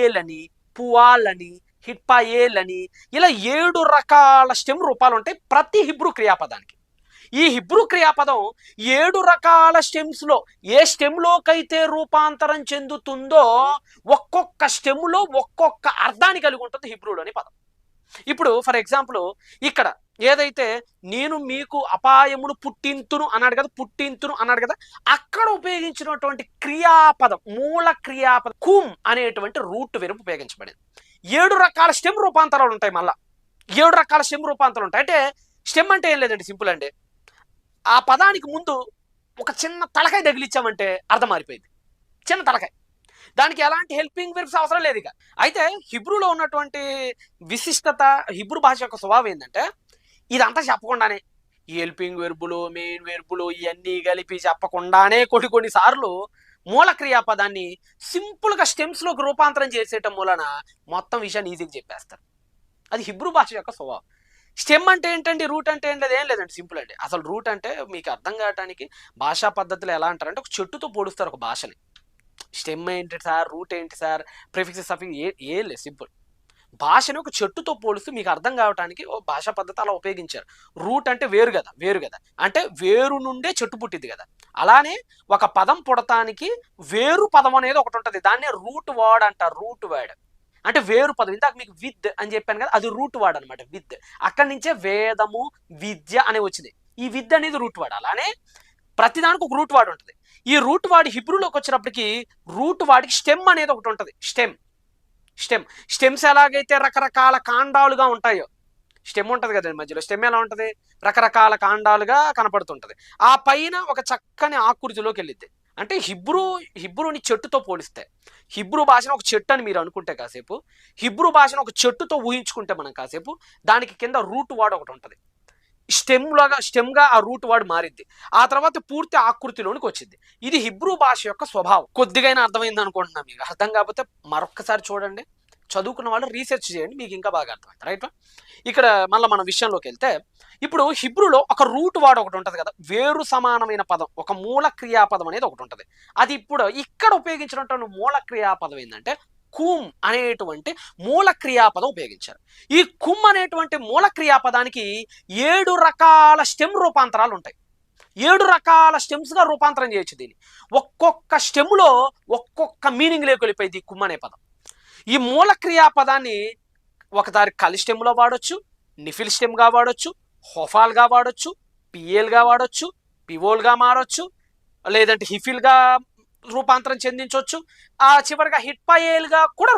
ఏలని, పువాలని, హిట్పాయేలని ఇలా 7 రకాల స్టెమ్ రూపాలు ఉంటాయి ప్రతి హిబ్రూ క్రియాపదానికి. ఈ హిబ్రూ క్రియాపదం 7 రకాల స్టెమ్స్లో ఏ స్టెమ్లోకైతే రూపాంతరం చెందుతుందో ఒక్కొక్క స్టెమ్లో ఒక్కొక్క అర్థాన్ని కలిగి ఉంటుంది హిబ్రూలోని పదం. ఇప్పుడు ఫర్ ఎగ్జాంపుల్ ఇక్కడ ఏదైతే నేను మీకు అపాయమును పుట్టింతును అన్నాడు కదా, పుట్టింతును అన్నాడు కదా, అక్కడ ఉపయోగించినటువంటి క్రియాపదం మూల క్రియాపదం కుమ్ అనేటువంటి రూట్ వెరుపు ఉపయోగించబడింది. 7 రకాల స్టెమ్ రూపాంతరాలు ఉంటాయి. మళ్ళా 7 రకాల స్టెమ్ రూపాంతరాలు ఉంటాయి. అంటే స్టెమ్ అంటే ఏం లేదండి, సింపుల్ అండి. ఆ పదానికి ముందు ఒక చిన్న తలకాయ తగిలిచ్చామంటే అర్థం మారిపోయింది. చిన్న తలకాయ, దానికి ఎలాంటి హెల్పింగ్ వెర్బ్స్ అవసరం లేదు ఇక. అయితే హిబ్రూలో ఉన్నటువంటి విశిష్టత, హిబ్రూ భాష యొక్క స్వభావం ఏంటంటే ఇదంతా చెప్పకుండానే ఈ హెల్పింగ్ వెర్బులు, మెయిన్ వెర్బులు ఇవన్నీ కలిపి చెప్పకుండానే కొన్ని సార్లు మూల క్రియాపదాన్ని సింపుల్గా స్టెమ్స్లోకి రూపాంతరం చేసేయటం మూలన మొత్తం విషయాన్ని ఈజీగా చెప్పేస్తారు. అది హిబ్రూ భాష యొక్క స్వభావం. స్టెమ్ అంటే ఏంటండి, రూట్ అంటే ఏంటి, అది ఏం లేదండి, సింపుల్ అండి. అసలు రూట్ అంటే మీకు అర్థం కావడానికి భాషా పద్ధతులు ఎలా అంటారంటే ఒక చెట్టుతో పోలుస్తారు ఒక భాషని. స్టెమ్ ఏంటి సార్, రూట్ ఏంటి సార్, ప్రిఫిక్స్ సఫిక్స్ ఏం లేదు, సింపుల్. భాషని ఒక చెట్టుతో పోలుస్తూ మీకు అర్థం కావడానికి ఓ భాషా పద్ధతి అలా ఉపయోగించారు. రూట్ అంటే వేరు కదా, అంటే వేరు నుండే చెట్టు పుట్టింది కదా. అలానే ఒక పదం పుడతానికి వేరు పదం అనేది ఒకటి ఉంటుంది, దాన్నే రూట్ వర్డ్ అంటారు. రూట్ వర్డ్ అంటే వేరు పదం. ఇందాక మీకు విత్ అని చెప్పాను కదా, అది రూట్ వర్డ్ అనమాట. విత్ అక్కడి నుంచే వేదము, విద్య అనే వచ్చింది. ఈ విద్య అనేది రూట్ వర్డ్. అలానే ప్రతిదానికి ఒక రూట్ వర్డ్ ఉంటుంది. ఈ రూట్ వర్డ్ హిబ్రూలోకి వచ్చినప్పటికీ రూట్ వర్డ్కి స్టెమ్ అనేది ఒకటి ఉంటుంది. స్టెమ్స్ ఎలాగైతే రకరకాల కాండాలుగా ఉంటాయో, స్టెమ్ ఉంటుంది కదండి మధ్యలో, స్టెమ్ ఎలా ఉంటుంది, రకరకాల కాండాలుగా కనపడుతుంటది. ఆ పైన ఒక చక్కని ఆకృతిలోకి వెళ్ళిద్ది. అంటే హిబ్రూని చెట్టుతో పోలిస్తే, హిబ్రూ భాషను ఒక చెట్టు అని మీరు అనుకుంటే కాసేపు, హిబ్రూ భాషను ఒక చెట్టుతో ఊహించుకుంటే మనం కాసేపు, దానికి కింద రూట్ వర్డ్ ఒకటి ఉంటుంది. స్టెమ్గా ఆ రూట్ వర్డ్ మారిద్ది. ఆ తర్వాత పూర్తి ఆకృతిలోనికి వచ్చింది. ఇది హిబ్రూ భాష యొక్క స్వభావం. కొద్దిగైనా అర్థమైంది అనుకుంటున్నాను. మీకు అర్థం కాకపోతే మరొక్కసారి చూడండి, చదువుకున్న వాళ్ళు రీసెర్చ్ చేయండి, మీకు ఇంకా బాగా అర్థమైంది. రైట్. ఇక్కడ మళ్ళీ మన విషయంలోకి వెళ్తే, ఇప్పుడు హిబ్రూలో ఒక రూట్ వర్డ్ ఒకటి ఉంటుంది కదా, వేరు సమానమైన పదం, ఒక మూల క్రియాపదం అనేది ఒకటి ఉంటుంది. అది ఇప్పుడు ఇక్కడ ఉపయోగించినటువంటి మూల క్రియాపదం ఏంటంటే కుమ్ అనేటువంటి మూల క్రియాపదం ఉపయోగించారు. ఈ కుమ్ అనేటువంటి మూల క్రియాపదానికి 7 రకాల స్టెమ్ రూపాంతరాలు ఉంటాయి. 7 రకాల స్టెమ్స్గా రూపాంతరం చేయొచ్చు దీన్ని. ఒక్కొక్క స్టెమ్లో ఒక్కొక్క మీనింగ్ లేకొలిపోయింది ఈ కుమ్ అనే పదం. ఈ మూల క్రియాపదాన్ని ఒకసారి కలి స్టెమ్లో వాడొచ్చు, నిఫిల్ స్టెమ్గా వాడొచ్చు, హోఫాల్గా వాడొచ్చు, పిఏల్గా వాడొచ్చు, పివోల్గా మారొచ్చు, లేదంటే హిఫిల్గా రూపాంతరం చెందించవచ్చు, ఆ చివరిగా హిట్పాయేల్గా కూడా